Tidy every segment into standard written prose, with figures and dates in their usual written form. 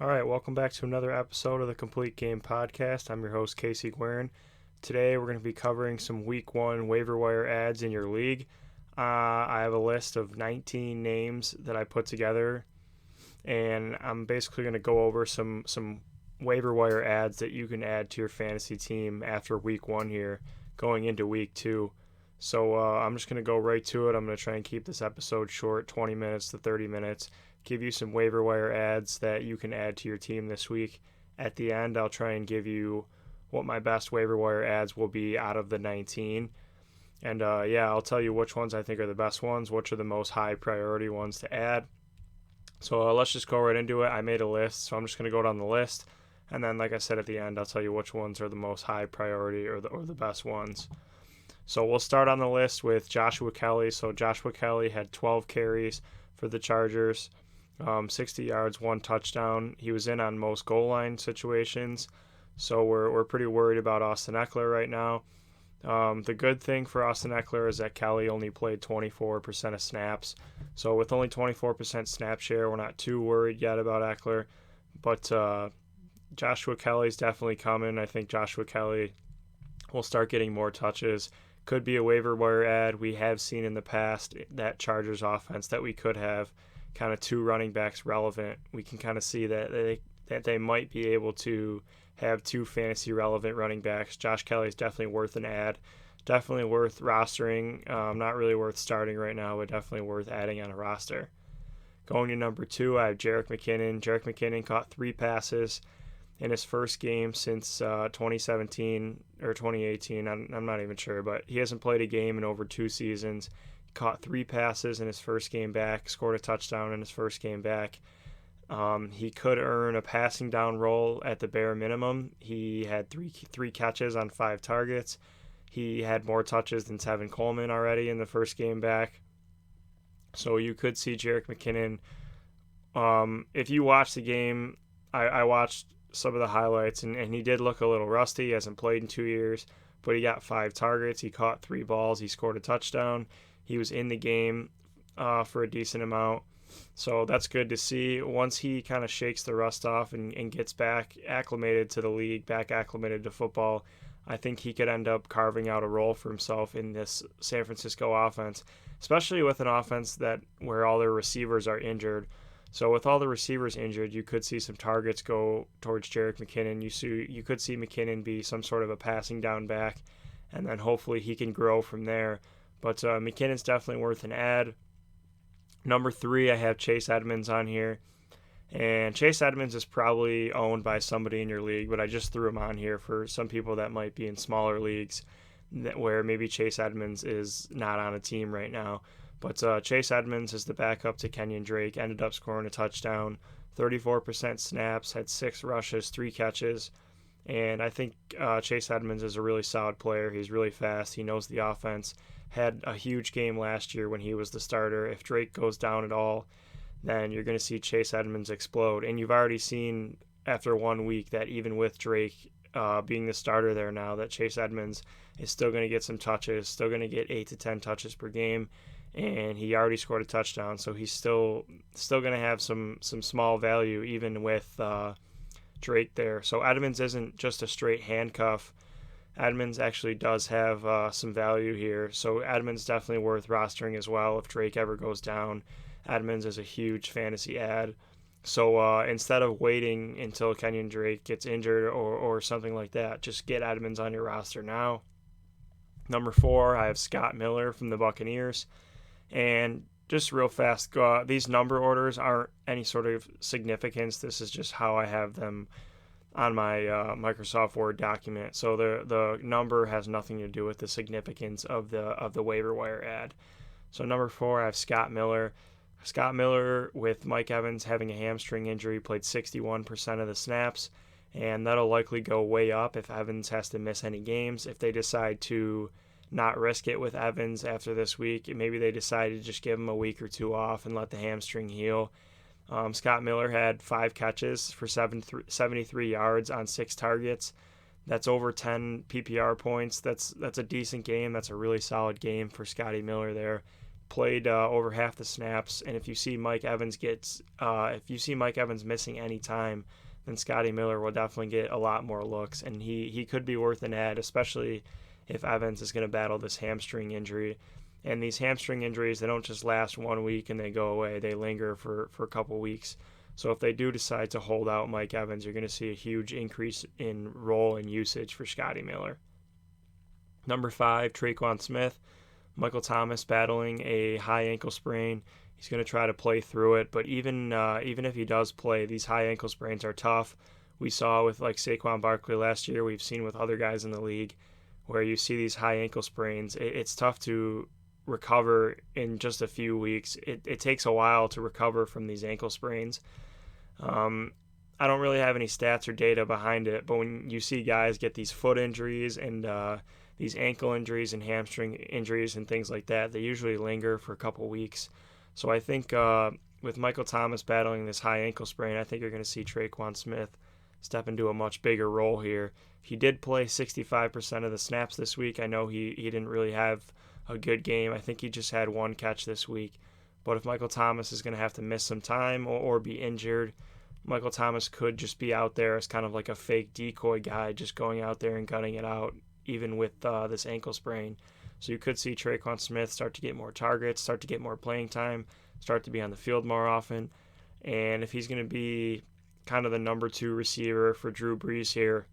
All right, welcome back to another episode of the Complete Game Podcast. I'm your host, Casey Guerin. Today, we're going to be covering some Week 1 waiver wire ads in your league. I have a list of 19 names that I put together, and I'm basically going to go over some waiver wire ads that you can add to your fantasy team after Week 1 here, going into Week 2. So I'm just going to go right to it. I'm going to try and keep this episode short, 20 minutes to 30 minutes. Give you some waiver wire ads that you can add to your team this week. At the end, I'll try and give you what my best waiver wire ads will be out of the 19. And I'll tell you which ones I think are the best ones, which are the most high priority ones to add. So let's just go right into it. I made a list, so I'm just going to go down the list. And then, like I said at the end, I'll tell you which ones are the most high priority or the best ones. So we'll start on the list with Joshua Kelly. So Joshua Kelly had 12 carries for the Chargers. 60 yards, 1 touchdown. He was in on most goal line situations, so we're pretty worried about Austin Ekeler right now. The good thing for Austin Ekeler is that Kelly only played 24% of snaps, so with only 24% snap share, we're not too worried yet about Ekeler, but Joshua Kelly's definitely coming. I think Joshua Kelly will start getting more touches. Could be a waiver wire ad. We have seen in the past that Chargers offense that we could have kind of 2 running backs relevant. We can kind of see that they might be able to have 2 fantasy relevant running backs. Josh Kelly is definitely worth an ad, definitely worth rostering. Not really worth starting right now, but definitely worth adding on a roster. Going to number 2, I have Jerick McKinnon. Jerick McKinnon caught 3 passes in his first game since 2017 or 2018. I'm not even sure, but he hasn't played a game in over 2 seasons. Caught 3 passes in his first game back, scored a touchdown in his first game back. He could earn a passing down role at the bare minimum. He had three catches on 5 targets. He had more touches than Tevin Coleman already in the first game back. So you could see Jerick McKinnon. If you watch the game, I watched some of the highlights, and he did look a little rusty. He hasn't played in 2 years, but he got 5 targets. He caught 3 balls. He scored a touchdown. He was in the game for a decent amount. So that's good to see. Once he kind of shakes the rust off and gets back acclimated to the league, back acclimated to football, I think he could end up carving out a role for himself in this San Francisco offense, especially with an offense where all their receivers are injured. So with all the receivers injured, you could see some targets go towards Jerick McKinnon. You could see McKinnon be some sort of a passing down back, and then hopefully he can grow from there. But McKinnon's definitely worth an ad. Number 3, I have Chase Edmonds on here. And Chase Edmonds is probably owned by somebody in your league, but I just threw him on here for some people that might be in smaller leagues where maybe Chase Edmonds is not on a team right now. But Chase Edmonds is the backup to Kenyon Drake, ended up scoring a touchdown, 34% snaps, had 6 rushes, 3 catches. And I think Chase Edmonds is a really solid player. He's really fast. He knows the offense. Had a huge game last year when he was the starter. If Drake goes down at all, then you're going to see Chase Edmonds explode. And you've already seen after 1 week that even with Drake being the starter there now, that Chase Edmonds is still going to get some touches, still going to get 8 to 10 touches per game. And he already scored a touchdown, so he's still going to have some small value even with Drake there. So Edmonds isn't just a straight handcuff. Edmonds actually does have some value here. So Edmonds definitely worth rostering as well if Drake ever goes down. Edmonds is a huge fantasy ad. So instead of waiting until Kenyon Drake gets injured or something like that, just get Edmonds on your roster now. Number 4, I have Scott Miller from the Buccaneers. And just real fast, these number orders aren't any sort of significance. This is just how I have them on my Microsoft Word document. So the number has nothing to do with the significance of the waiver wire ad. So number 4, I have Scott Miller. Scott Miller, with Mike Evans having a hamstring injury, played 61% of the snaps, and that'll likely go way up if Evans has to miss any games. If they decide to not risk it with Evans after this week, maybe they decide to just give him a week or 2 off and let the hamstring heal. Scott Miller had 5 catches for 73 yards on 6 targets. That's over 10 PPR points. That's a decent game. That's a really solid game for Scotty Miller there. played over half the snaps, and if you see Mike Evans missing any time, then Scotty Miller will definitely get a lot more looks, and he could be worth an add, especially if Evans is going to battle this hamstring injury. And these hamstring injuries, they don't just last 1 week and they go away. They linger for a couple weeks. So if they do decide to hold out Mike Evans, you're going to see a huge increase in role and usage for Scotty Miller. Number 5, Tre'Quan Smith. Michael Thomas battling a high ankle sprain. He's going to try to play through it, but even if he does play, these high ankle sprains are tough. We saw with like Saquon Barkley last year. We've seen with other guys in the league where you see these high ankle sprains. It's tough to recover in just a few weeks. It takes a while to recover from these ankle sprains. I don't really have any stats or data behind it, but when you see guys get these foot injuries and these ankle injuries and hamstring injuries and things like that, they usually linger for a couple weeks. So I think with Michael Thomas battling this high ankle sprain, I think you're going to see Tre'Quan Smith step into a much bigger role here. He did play 65% of the snaps this week. I know he didn't really have a good game. I think he just had 1 catch this week. But if Michael Thomas is going to have to miss some time or be injured, Michael Thomas could just be out there as kind of like a fake decoy guy, just going out there and gunning it out, even with this ankle sprain. So you could see Tre'Quan Smith start to get more targets, start to get more playing time, start to be on the field more often. And if he's going to be kind of the number 2 receiver for Drew Brees here,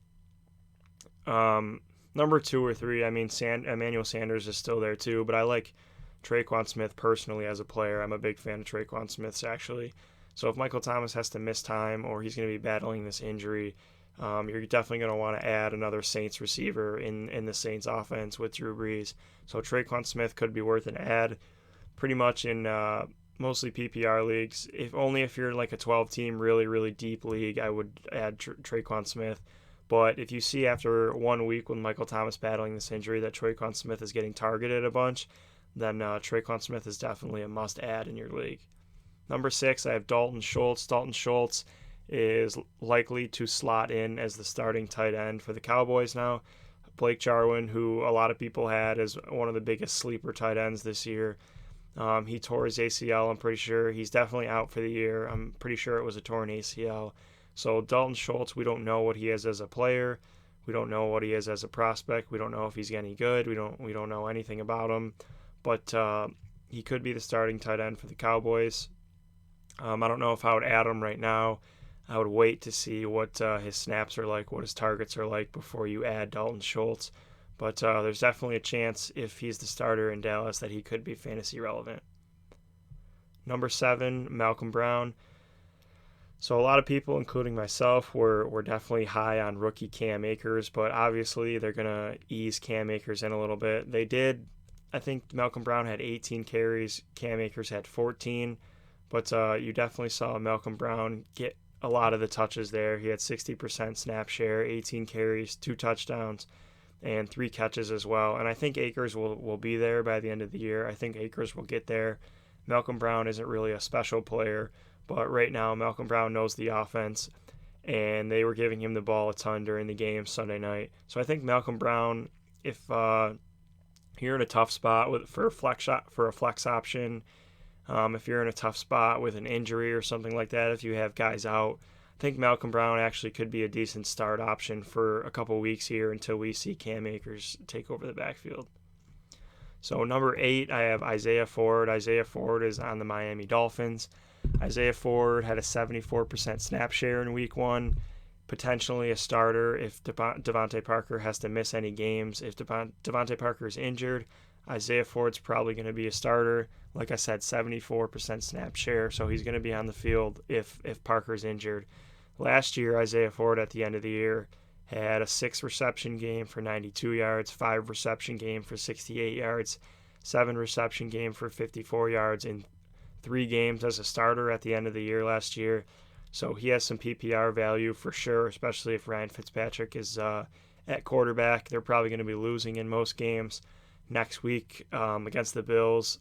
number 2 or 3, I mean, Emmanuel Sanders is still there too, but I like Tre'Quan Smith personally as a player. I'm a big fan of Tre'Quan Smith's actually. So if Michael Thomas has to miss time or he's going to be battling this injury, you're definitely going to want to add another Saints receiver in the Saints offense with Drew Brees. So Tre'Quan Smith could be worth an add pretty much in mostly PPR leagues. If you're like a 12-team, really, really deep league, I would add Tre'Quan Smith. But if you see after 1 week with Michael Thomas battling this injury that Tre'Quan Smith is getting targeted a bunch, then Tre'Quan Smith is definitely a must-add in your league. Number 6, I have Dalton Schultz. Dalton Schultz is likely to slot in as the starting tight end for the Cowboys now. Blake Jarwin, who a lot of people had as one of the biggest sleeper tight ends this year, he tore his ACL, I'm pretty sure. He's definitely out for the year. I'm pretty sure it was a torn ACL. So Dalton Schultz, we don't know what he is as a player. We don't know what he is as a prospect. We don't know if he's any good. We don't know anything about him. But he could be the starting tight end for the Cowboys. I don't know if I would add him right now. I would wait to see what his snaps are like, what his targets are like before you add Dalton Schultz. But there's definitely a chance if he's the starter in Dallas that he could be fantasy relevant. Number 7, Malcolm Brown. So a lot of people, including myself, were definitely high on rookie Cam Akers, but obviously they're going to ease Cam Akers in a little bit. They did. I think Malcolm Brown had 18 carries. Cam Akers had 14. But you definitely saw Malcolm Brown get a lot of the touches there. He had 60% snap share, 18 carries, 2 touchdowns, and 3 catches as well. And I think Akers will be there by the end of the year. I think Akers will get there. Malcolm Brown isn't really a special player, but right now Malcolm Brown knows the offense, and they were giving him the ball a ton during the game Sunday night. So I think Malcolm Brown, if you're in a tough spot for a flex option, if you're in a tough spot with an injury or something like that, if you have guys out, I think Malcolm Brown actually could be a decent start option for a couple weeks here until we see Cam Akers take over the backfield. So number 8, I have Isaiah Ford. Isaiah Ford is on the Miami Dolphins. Isaiah Ford had a 74% snap share in week 1, potentially a starter if Devontae Parker has to miss any games. If Devontae Parker is injured, Isaiah Ford's probably going to be a starter. Like I said, 74% snap share, so he's going to be on the field if Parker's injured. Last year, Isaiah Ford at the end of the year had a 6-reception game for 92 yards, 5-reception game for 68 yards, 7-reception game for 54 yards in 3 games as a starter at the end of the year last year. So he has some PPR value for sure, especially if Ryan Fitzpatrick is at quarterback. They're probably going to be losing in most games. Next week against the Bills,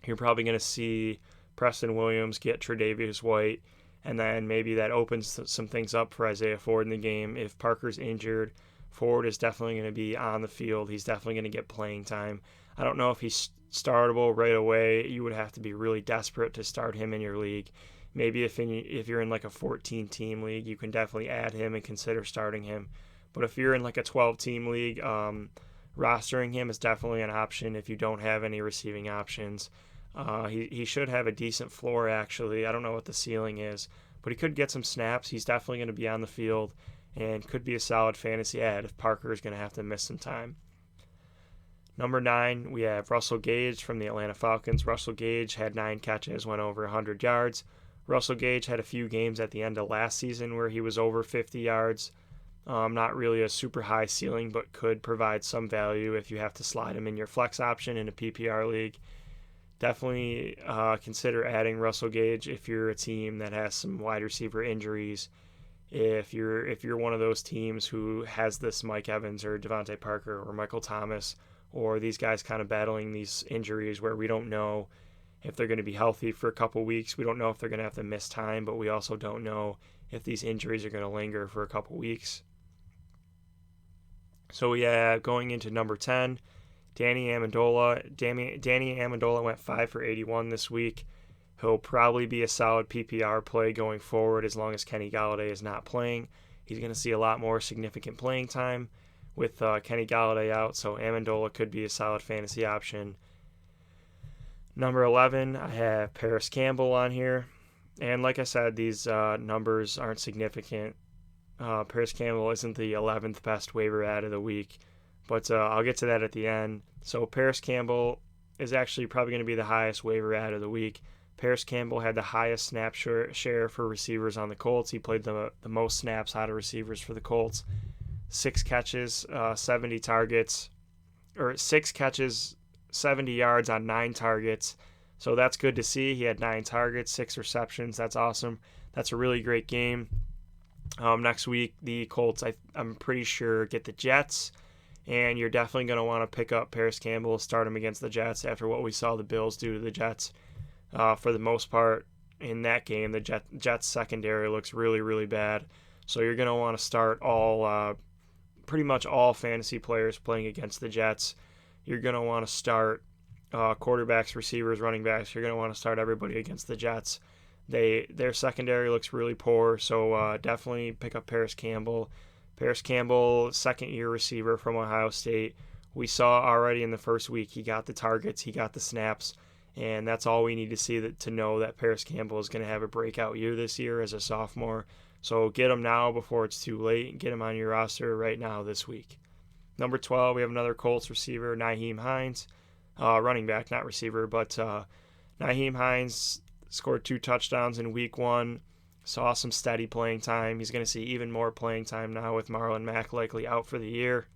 you're probably going to see Preston Williams get Tre'Davious White, and then maybe that opens some things up for Isaiah Ford in the game. If Parker's injured, Ford is definitely going to be on the field. He's definitely going to get playing time. I don't know if he's startable right away, you would have to be really desperate to start him in your league. Maybe if you're in like a 14-team league, you can definitely add him and consider starting him. But if you're in like a 12-team league, rostering him is definitely an option if you don't have any receiving options. He should have a decent floor, actually. I don't know what the ceiling is, but he could get some snaps. He's definitely going to be on the field and could be a solid fantasy ad if Parker is going to have to miss some time. Number 9, we have Russell Gage from the Atlanta Falcons. Russell Gage had 9 catches, went over 100 yards. Russell Gage had a few games at the end of last season where he was over 50 yards. Not really a super high ceiling, but could provide some value if you have to slide him in your flex option in a PPR league. Definitely consider adding Russell Gage if you're a team that has some wide receiver injuries. If you're one of those teams who has this Mike Evans or Devontae Parker or Michael Thomas, or these guys kind of battling these injuries where we don't know if they're going to be healthy for a couple weeks. We don't know if they're going to have to miss time, but we also don't know if these injuries are going to linger for a couple weeks. So going into number 10, Danny Amendola. Danny Amendola went 5 for 81 this week. He'll probably be a solid PPR play going forward as long as Kenny Golladay is not playing. He's going to see a lot more significant playing time with Kenny Golladay out, so Amendola could be a solid fantasy option. Number 11, I have Paris Campbell on here. And like I said, these numbers aren't significant. Paris Campbell isn't the 11th best waiver ad of the week, but I'll get to that at the end. So Paris Campbell is actually probably going to be the highest waiver ad of the week. Paris Campbell had the highest snap share for receivers on the Colts. He played the most snaps out of receivers for the Colts. 6 catches, 70 targets, or 6 catches, 70 yards on 9 targets. So that's good to see. He had 9 targets, 6 receptions. That's awesome. That's a really great game. Next week, the Colts, I'm pretty sure, get the Jets, and you're definitely going to want to pick up Paris Campbell, start him against the Jets after what we saw the Bills do to the Jets. For the most part, in that game, the Jets secondary looks really, really bad. So you're going to want to start pretty much all fantasy players playing against the Jets. You're going to want to start quarterbacks, receivers, running backs. You're going to want to start everybody against the Jets. Their secondary looks really poor, so definitely pick up Paris Campbell. Paris Campbell, second-year receiver from Ohio State. We saw already in the first week he got the targets, he got the snaps, and that's all we need to see to know that Paris Campbell is going to have a breakout year this year as a sophomore. So get him now before it's too late, and get him on your roster right now this week. Number 12, we have another Colts receiver, Nyheim Hines. Running back, not receiver, but Nyheim Hines scored 2 touchdowns in week 1, saw some steady playing time. He's going to see even more playing time now with Marlon Mack likely out for the year.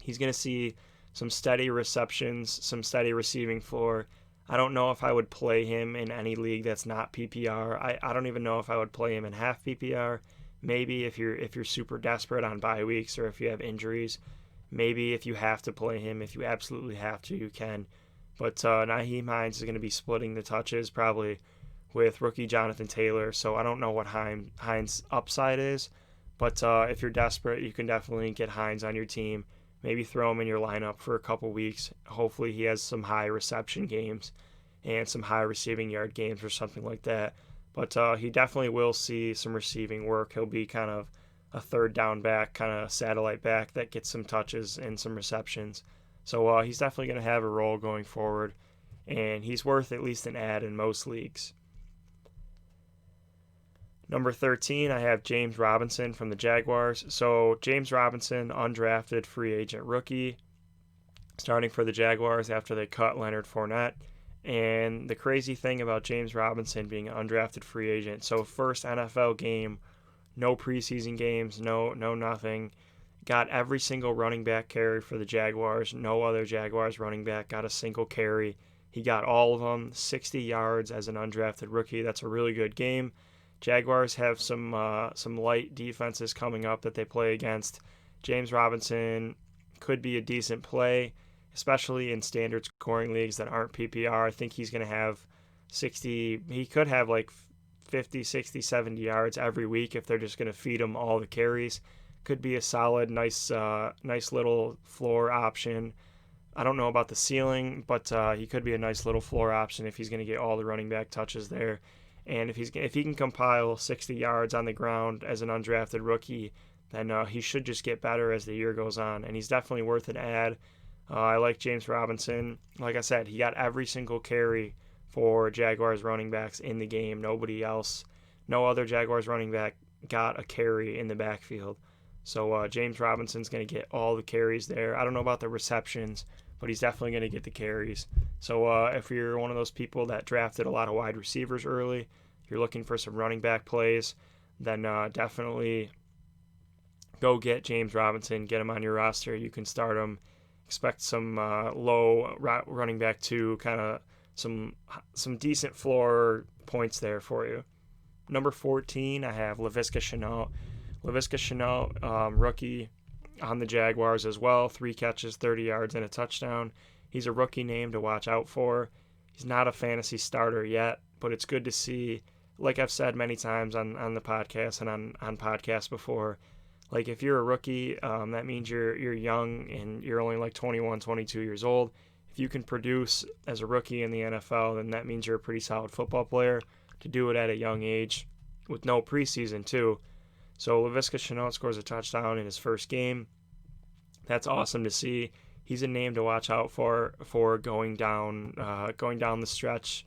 He's going to see some steady receptions, some steady receiving floor. I don't know if I would play him in any league that's not PPR. I don't even know if I would play him in half PPR. Maybe if you're super desperate on bye weeks or if you have injuries. Maybe if you have to play him, if you absolutely have to, you can. But Nyheim Hines is going to be splitting the touches probably with rookie Jonathan Taylor, so I don't know what Hines' upside is. But if you're desperate, you can definitely get Hines on your team. Maybe throw him in your lineup for a couple weeks. Hopefully he has some high reception games and some high receiving yard games or something like that. But he definitely will see some receiving work. He'll be kind of a third down back, kind of satellite back that gets some touches and some receptions. So he's definitely going to have a role going forward, and he's worth at least an ad in most leagues. Number 13, I have James Robinson from the Jaguars. So James Robinson, undrafted free agent rookie, starting for the Jaguars after they cut Leonard Fournette. And the crazy thing about James Robinson being an undrafted free agent, so first NFL game, no preseason games, no nothing. Got every single running back carry for the Jaguars. No other Jaguars running back got a single carry. He got all of them, 60 yards as an undrafted rookie. That's a really good game. Jaguars have some light defenses coming up that they play against. James Robinson could be a decent play, especially in standard scoring leagues that aren't PPR. I think he's going to have 60. He could have like 50, 60, 70 yards every week if they're just going to feed him all the carries. Could be a solid, nice little floor option. I don't know about the ceiling, but he could be a nice little floor option if he's going to get all the running back touches there. And if he can compile 60 yards on the ground as an undrafted rookie, then he should just get better as the year goes on. And he's definitely worth an add. I like James Robinson. Like I said, he got every single carry for Jaguars running backs in the game. Nobody else, no other Jaguars running back got a carry in the backfield. So James Robinson's going to get all the carries there. I don't know about the receptions, but he's definitely going to get the carries. So if you're one of those people that drafted a lot of wide receivers early, you're looking for some running back plays, then definitely go get James Robinson, get him on your roster. You can start him. Expect some low running back 2, kind of some decent floor points there for you. Number 14, I have Laviska Shenault. Laviska Shenault, rookie on the Jaguars as well. 3 catches, 30 yards, and a touchdown. He's a rookie name to watch out for. He's not a fantasy starter yet, but it's good to see. Like I've said many times on the podcast and on podcasts before, like if you're a rookie, that means you're young and you're only like 21, 22 years old. If you can produce as a rookie in the NFL, then that means you're a pretty solid football player to do it at a young age with no preseason too. So Laviska Shenault scores a touchdown in his first game. That's awesome to see. He's a name to watch out for going down the stretch.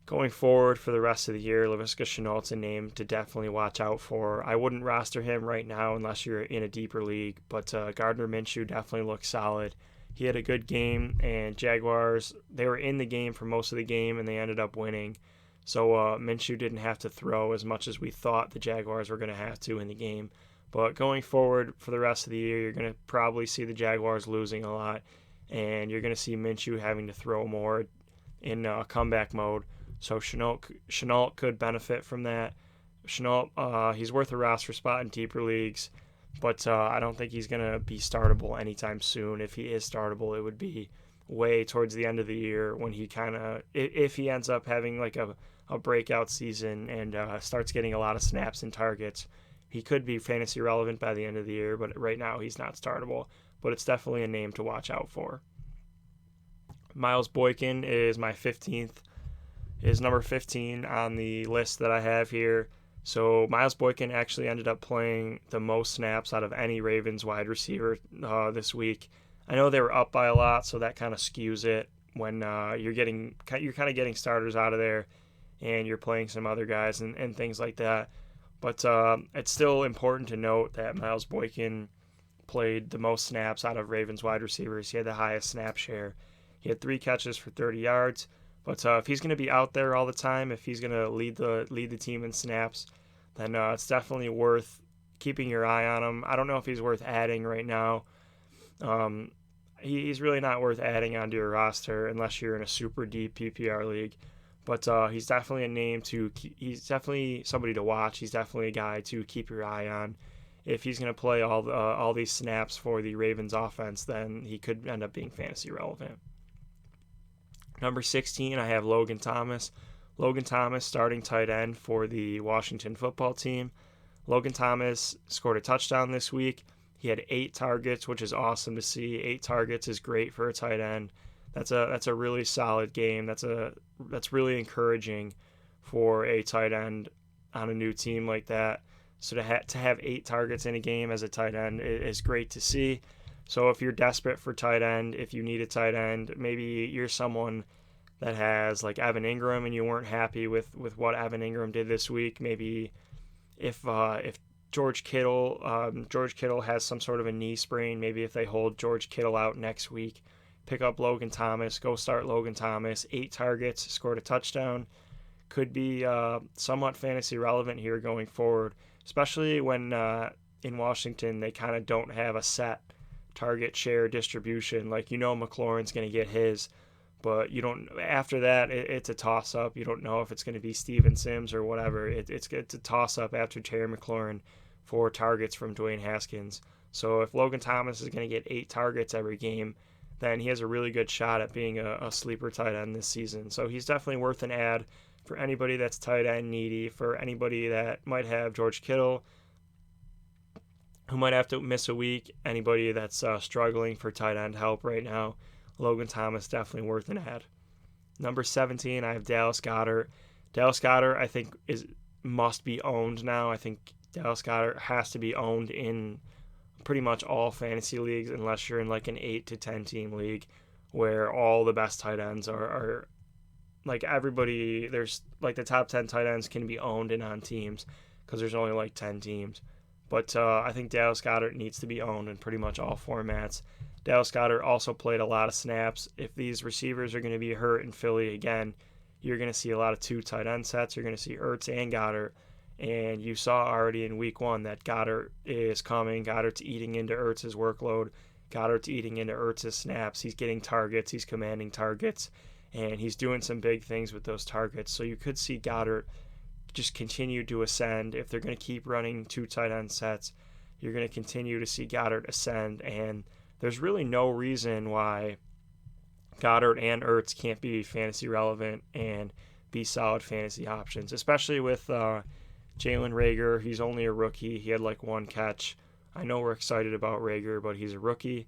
Going forward for the rest of the year, Laviska Shenault's a name to definitely watch out for. I wouldn't roster him right now unless you're in a deeper league, but Gardner Minshew definitely looks solid. He had a good game, and Jaguars, they were in the game for most of the game, and they ended up winning. So Minshew didn't have to throw as much as we thought the Jaguars were going to have to in the game. But going forward for the rest of the year, you're going to probably see the Jaguars losing a lot, and you're going to see Minshew having to throw more in comeback mode. So Shenault could benefit from that. Shenault, he's worth a roster spot in deeper leagues, but I don't think he's going to be startable anytime soon. If he is startable, it would be way towards the end of the year when he if he ends up having like a breakout season and starts getting a lot of snaps and targets, he could be fantasy relevant by the end of the year, but right now he's not startable. But it's definitely a name to watch out for. Miles Boykin is number 15 on the list that I have here. So Miles Boykin actually ended up playing the most snaps out of any Ravens wide receiver this week. I know they were up by a lot, so that kind of skews it when you're kind of getting starters out of there and you're playing some other guys and things like that. But it's still important to note that Miles Boykin played the most snaps out of Ravens wide receivers. He had the highest snap share. He had 3 catches for 30 yards. But if he's going to be out there all the time, if he's going to lead the team in snaps, then it's definitely worth keeping your eye on him. I don't know if he's worth adding right now. He's really not worth adding onto your roster unless you're in a super deep PPR league. But he's definitely a name he's definitely somebody to watch. He's definitely a guy to keep your eye on. If he's going to play all these snaps for the Ravens offense, then he could end up being fantasy relevant. Number 16, I have Logan Thomas. Logan Thomas, starting tight end for the Washington football team. Logan Thomas scored a touchdown this week. He had 8 targets, which is awesome to see. 8 targets is great for a tight end. That's a really solid game. That's really encouraging for a tight end on a new team like that. So to have 8 targets in a game as a tight end is great to see. So if you're desperate for tight end, if you need a tight end, maybe you're someone that has like Evan Ingram and you weren't happy with what Evan Ingram did this week. Maybe if George Kittle has some sort of a knee sprain, maybe if they hold George Kittle out next week, pick up Logan Thomas, go start Logan Thomas. 8 targets, scored a touchdown. Could be somewhat fantasy relevant here going forward, especially when in Washington they kind of don't have a set target share distribution. Like, McLaurin's going to get his, but you don't. After that, it's a toss-up. You don't know if it's going to be Steven Sims or whatever. It's a toss-up after Terry McLaurin for targets from Dwayne Haskins. So if Logan Thomas is going to get 8 targets every game, then he has a really good shot at being a sleeper tight end this season. So he's definitely worth an add for anybody that's tight end needy, for anybody that might have George Kittle who might have to miss a week, anybody that's struggling for tight end help right now, Logan Thomas definitely worth an add. Number 17, I have Dallas Goedert. Dallas Goedert, I think, must be owned now. I think Dallas Goedert has to be owned in pretty much all fantasy leagues, unless you're in like an 8 to 10 team league where all the best tight ends are like everybody. There's like the top 10 tight ends can be owned and on teams because there's only like 10 teams. But I think Dallas Goedert needs to be owned in pretty much all formats. Dallas Goedert also played a lot of snaps. If these receivers are going to be hurt in Philly again, you're going to see a lot of 2 tight end sets. You're going to see Ertz and Goedert. And you saw already in week 1 that Goedert is coming. Goedert's eating into Ertz's workload. Goedert's eating into Ertz's snaps. He's getting targets. He's commanding targets. And he's doing some big things with those targets. So you could see Goedert just continue to ascend. If they're going to keep running 2 tight end sets, you're going to continue to see Goedert ascend. And there's really no reason why Goedert and Ertz can't be fantasy relevant and be solid fantasy options, especially with Jalen Reagor. He's only a rookie. He had like 1 catch. I know we're excited about Reagor, but he's a rookie.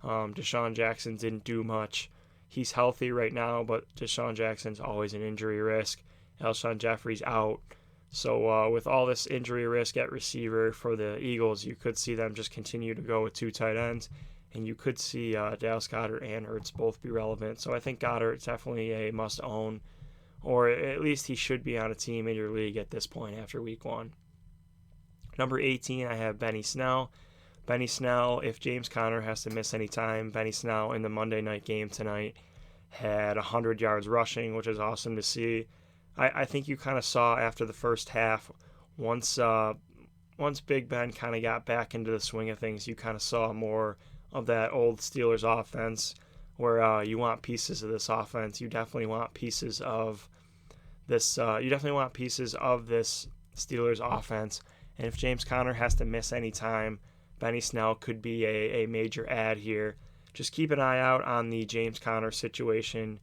Deshaun Jackson didn't do much. He's healthy right now, but Deshaun Jackson's always an injury risk. Alshon Jeffrey's out. So with all this injury risk at receiver for the Eagles, you could see them just continue to go with 2 tight ends, and you could see Dallas Goedert and Ertz both be relevant. So I think Goedert's definitely a must-own, or at least he should be on a team in your league at this point after week 1. Number 18, I have Benny Snell. Benny Snell, if James Conner has to miss any time, Benny Snell in the Monday night game tonight had 100 yards rushing, which is awesome to see. I think you kind of saw after the first half, once Big Ben kind of got back into the swing of things, you kind of saw more of that old Steelers offense where you want pieces of this offense. You definitely want pieces of this. You definitely want pieces of this Steelers offense. And if James Conner has to miss any time, Benny Snell could be a major add here. Just keep an eye out on the James Conner situation.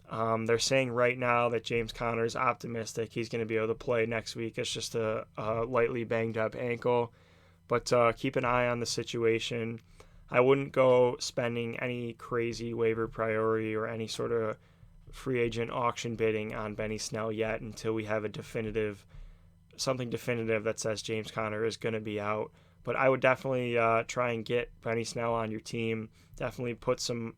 They're saying right now that James Conner is optimistic he's going to be able to play next week. It's just a lightly banged up ankle. But keep an eye on the situation. I wouldn't go spending any crazy waiver priority or any sort of free agent auction bidding on Benny Snell yet until we have something definitive that says James Conner is going to be out. But I would definitely try and get Benny Snell on your team. Definitely put some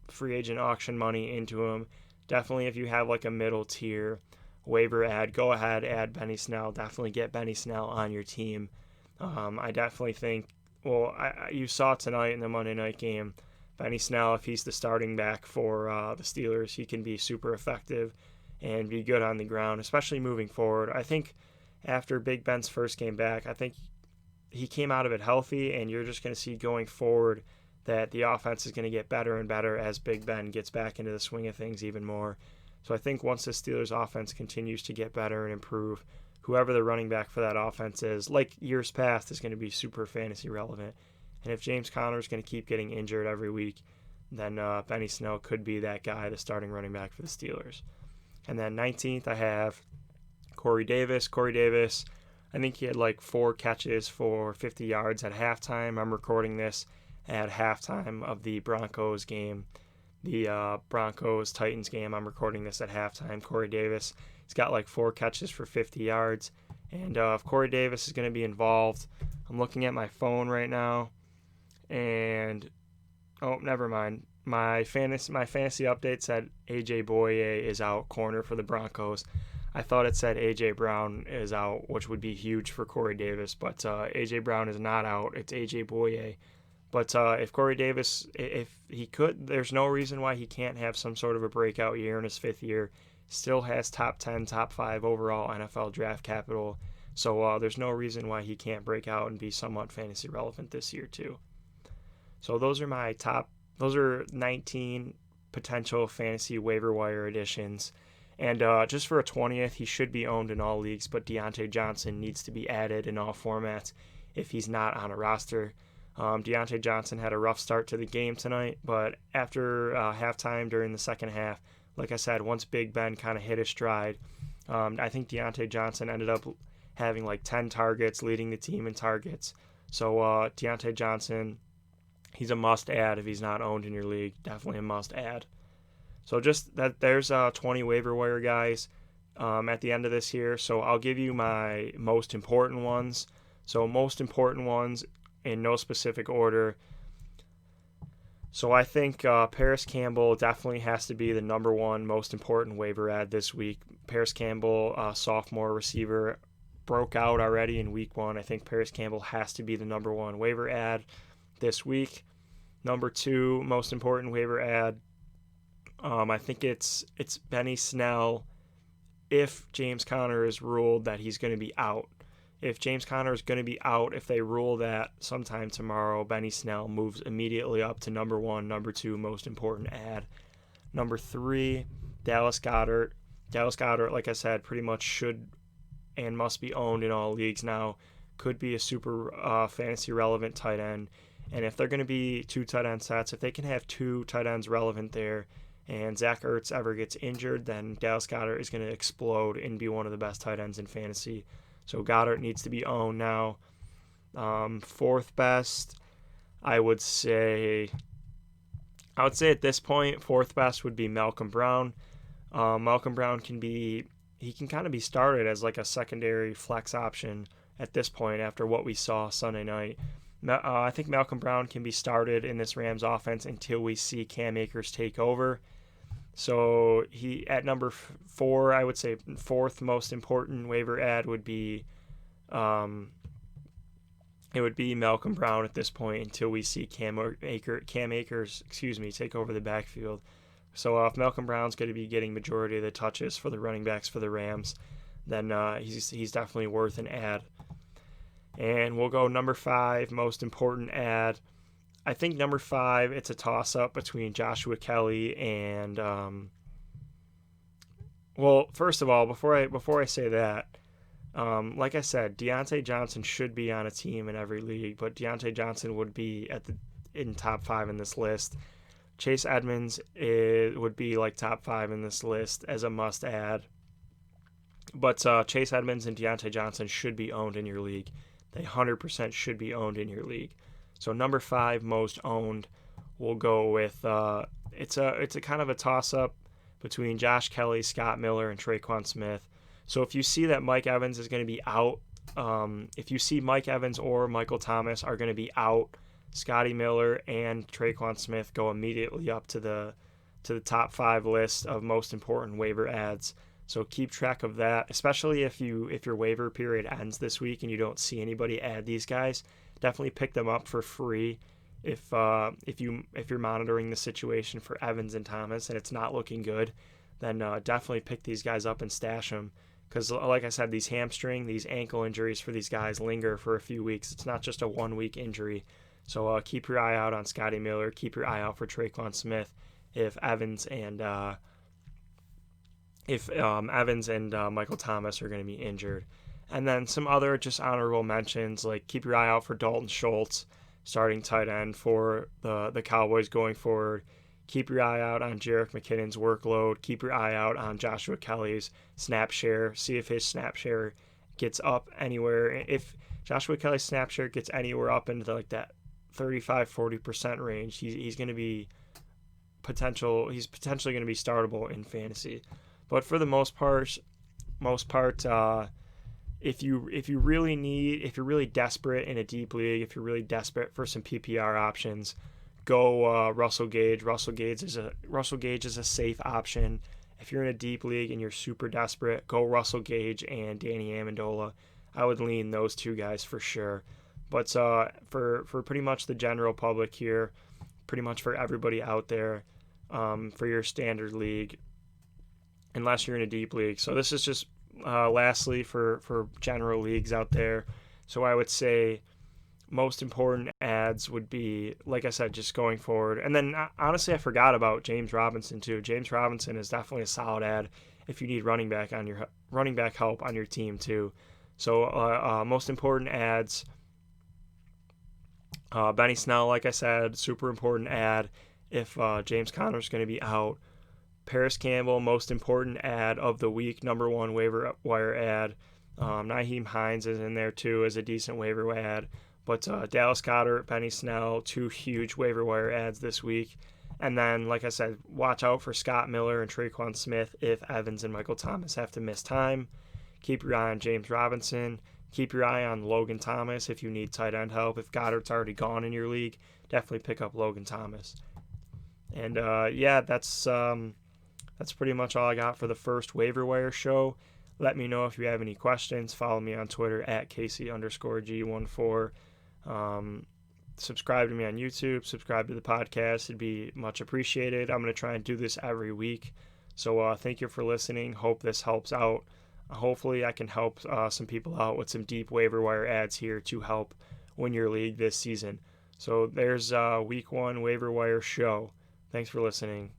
free agent auction money into him. Definitely if you have like a middle tier waiver ad, go ahead, add Benny Snell. Definitely get Benny Snell on your team. I definitely think, you saw tonight in the Monday night game, Benny Snell, if he's the starting back for the Steelers, he can be super effective and be good on the ground, especially moving forward. I think after Big Ben's first game back, I think he came out of it healthy, and you're just going to see going forward that the offense is going to get better and better as Big Ben gets back into the swing of things even more. So I think once the Steelers offense continues to get better and improve, whoever the running back for that offense is, like years past, is going to be super fantasy relevant. And if James Conner is going to keep getting injured every week, then Benny Snell could be that guy, the starting running back for the Steelers. And then 19th, I have Corey Davis. Corey Davis, I think he had like 4 catches for 50 yards at halftime. I'm recording this at halftime of the Broncos game, the Broncos-Titans game. I'm recording this at halftime. Corey Davis, he's got like 4 catches for 50 yards. And if Corey Davis is going to be involved, I'm looking at my phone right now, and never mind. My fantasy update said A.J. Boye is out, corner for the Broncos. I thought it said A.J. Brown is out, which would be huge for Corey Davis, but A.J. Brown is not out. It's A.J. Boye. But if Corey Davis, if he could, there's no reason why he can't have some sort of a breakout year in his 5th year. Still has top 10, top 5 overall NFL draft capital. So there's no reason why he can't break out and be somewhat fantasy relevant this year too. So those are 19 potential fantasy waiver wire additions. And just for a 20th, he should be owned in all leagues, but Deontay Johnson needs to be added in all formats if he's not on a roster. Deontay Johnson had a rough start to the game tonight, but after halftime during the second half, like I said, once Big Ben kind of hit his stride, I think Deontay Johnson ended up having like 10 targets, leading the team in targets. So Deontay Johnson, he's a must-add if he's not owned in your league. Definitely a must-add. So just that there's 20 waiver wire guys at the end of this year. So I'll give you my most important ones. So most important ones in no specific order. So I think Paris Campbell definitely has to be the number one most important waiver ad this week. Paris Campbell, sophomore receiver, broke out already in week 1. I think Paris Campbell has to be the number one waiver ad this week. Number 2 most important waiver ad, I think it's Benny Snell if James Conner is ruled that he's going to be out. If James Conner is going to be out, if they rule that sometime tomorrow, Benny Snell moves immediately up to number 1, number 2 most important ad. Number 3, Dallas Goedert. Dallas Goedert, like I said, pretty much should and must be owned in all leagues now. Could be a super fantasy relevant tight end. And if they're going to be 2 tight end sets, if they can have 2 tight ends relevant there, and Zach Ertz ever gets injured, then Dallas Goedert is going to explode and be one of the best tight ends in fantasy. So Goedert needs to be owned now. 4th best, I would say at this point, 4th best would be Malcolm Brown. Malcolm Brown can kind of be started as like a secondary flex option at this point after what we saw Sunday night. I think Malcolm Brown can be started in this Rams offense until we see Cam Akers take over. So he at number 4, I would say 4th most important waiver ad would be, it would be Malcolm Brown at this point until we see Cam Akers, take over the backfield. So if Malcolm Brown's going to be getting majority of the touches for the running backs for the Rams, then he's definitely worth an ad. And we'll go number 5 most important ad. I think number 5, it's a toss-up between Joshua Kelly and well, first of all, before I say that, like I said, Deontay Johnson should be on a team in every league, but Deontay Johnson would be in top 5 in this list. Chase Edmonds would be like top 5 in this list as a must-add. But Chase Edmonds and Deontay Johnson should be owned in your league. They 100% should be owned in your league. So number 5 most owned, we'll go with it's a kind of a toss-up between Josh Kelly, Scott Miller, and Traquan Smith. So if you see that Mike Evans is going to be out, if you see Mike Evans or Michael Thomas are going to be out, Scotty Miller and Traquan Smith go immediately up to the top 5 list of most important waiver ads. So keep track of that, especially if your waiver period ends this week and you don't see anybody add these guys. Definitely pick them up for free if you're monitoring the situation for Evans and Thomas and it's not looking good. Then definitely pick these guys up and stash them, because like I said, these ankle injuries for these guys linger for a few weeks. It's not just a 1-week injury. So keep your eye out on Scotty Miller. Keep your eye out for Traquan Smith if Evans and Michael Thomas are going to be injured. And then some other just honorable mentions, like keep your eye out for Dalton Schultz, starting tight end for the Cowboys going forward. Keep your eye out on Jerick McKinnon's workload. Keep your eye out on Joshua Kelly's snap share. See if his snap share gets up anywhere. If Joshua Kelly's snap share gets anywhere up into like that 35-40% range, he's going to be he's potentially going to be startable in fantasy. But for the most part, if you're really desperate in a deep league, if you're really desperate for some PPR options, go Russell Gage. Russell Gage is a safe option. If you're in a deep league and you're super desperate, go Russell Gage and Danny Amendola. I would lean those 2 guys for sure. But for pretty much the general public here, pretty much for everybody out there, for your standard league, unless you're in a deep league. So this is just lastly for general leagues out there. So I would say most important ads would be, like I said, just going forward. And then honestly, I forgot about James Robinson too. James Robinson is definitely a solid ad if you need running back help on your team too. So most important ads. Benny Snell, like I said, super important ad if James Conner's going to be out. Paris Campbell, most important ad of the week, number 1 waiver wire ad. Nyheim Hines is in there too as a decent waiver ad. But Dallas Goedert, Benny Snell, 2 huge waiver wire ads this week. And then, like I said, watch out for Scott Miller and Traquan Smith if Evans and Michael Thomas have to miss time. Keep your eye on James Robinson. Keep your eye on Logan Thomas if you need tight end help. If Goddard's already gone in your league, definitely pick up Logan Thomas. And that's pretty much all I got for the first waiver wire show. Let me know if you have any questions. Follow me on Twitter at Casey_G14. Subscribe to me on YouTube. Subscribe to the podcast. It'd be much appreciated. I'm going to try and do this every week. So thank you for listening. Hope this helps out. Hopefully I can help some people out with some deep waiver wire ads here to help win your league this season. So there's week 1 waiver wire show. Thanks for listening.